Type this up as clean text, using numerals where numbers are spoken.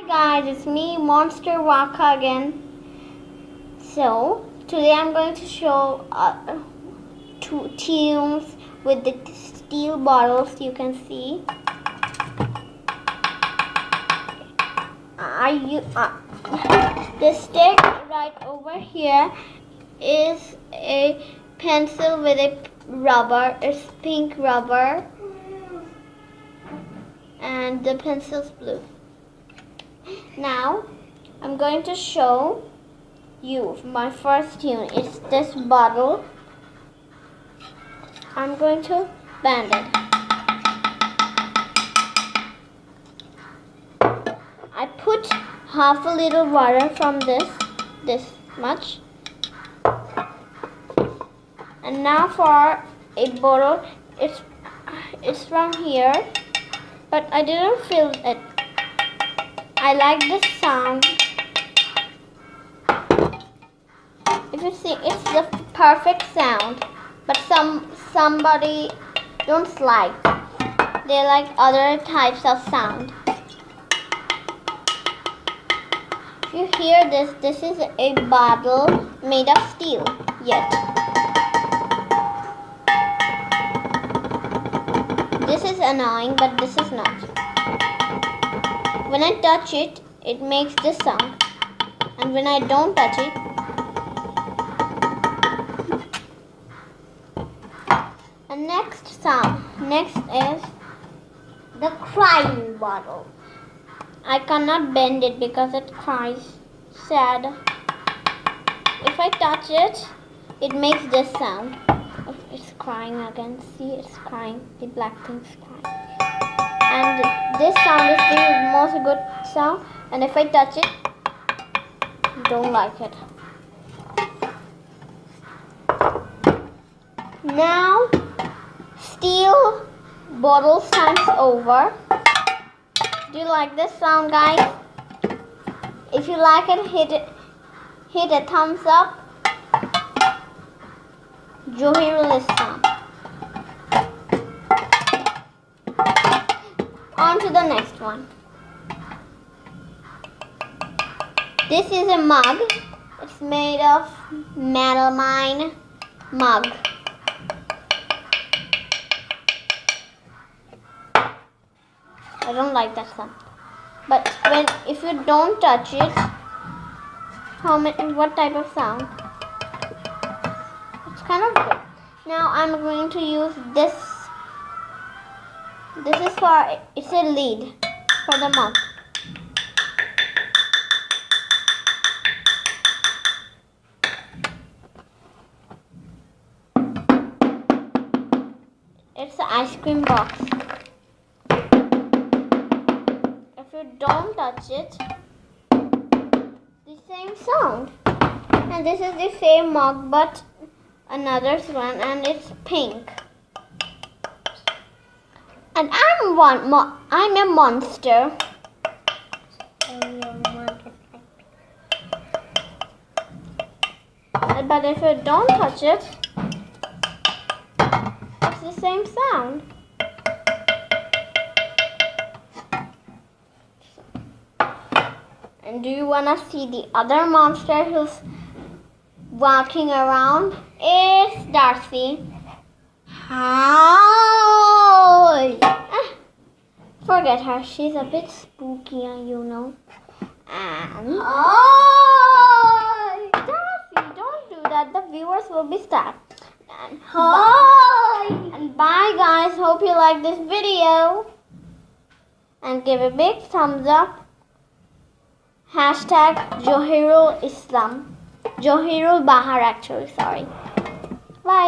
Guys, it's me, Monster Waka again. So, today I'm going to show two tunes with the steel bottles you can see. The stick right over here is a pencil with a rubber. It's pink rubber. And the pencil's blue. Now, I'm going to show you my first tune. It's this bottle. I'm going to bend it. I put half a little water from this much. And now for a bottle, it's from here, but I didn't fill it. I like the sound. If you see, it's the perfect sound. But somebody don't like. They like other types of sound. If you hear this is a bottle made of steel. Yet this is annoying, but this is not. When I touch it, it makes this sound. And when I don't touch it, and next is the crying bottle. I cannot bend it because it cries sad. If I touch it, it makes this sound. It's crying again. See, it's crying. The black thing's crying. And this sound is the most good sound. And if I touch it, don't like it. Now, steel bottles times over. Do you like this sound, guys? If you like it, hit a thumbs up. Johirul sound. On to the next one. This is a mug. It's made of melamine mug. I don't like that sound. But if you don't touch it, what type of sound? It's kind of good. Now I'm going to use this. It's a lid for the mug. It's an ice cream box. If you don't touch it, the same sound. And this is the same mug, but another one, and it's pink. And I'm a monster. But if you don't touch it, it's the same sound. And do you wanna see the other monster who's walking around? It's Darcy. Hi! Forget her. She's a bit spooky, you know. And hi! Darcy, don't do that. The viewers will be sad. And hi! And bye, guys. Hope you like this video. And give a big thumbs up. Hashtag Johirul Islam. Johirul Bahar, actually. Sorry. Bye.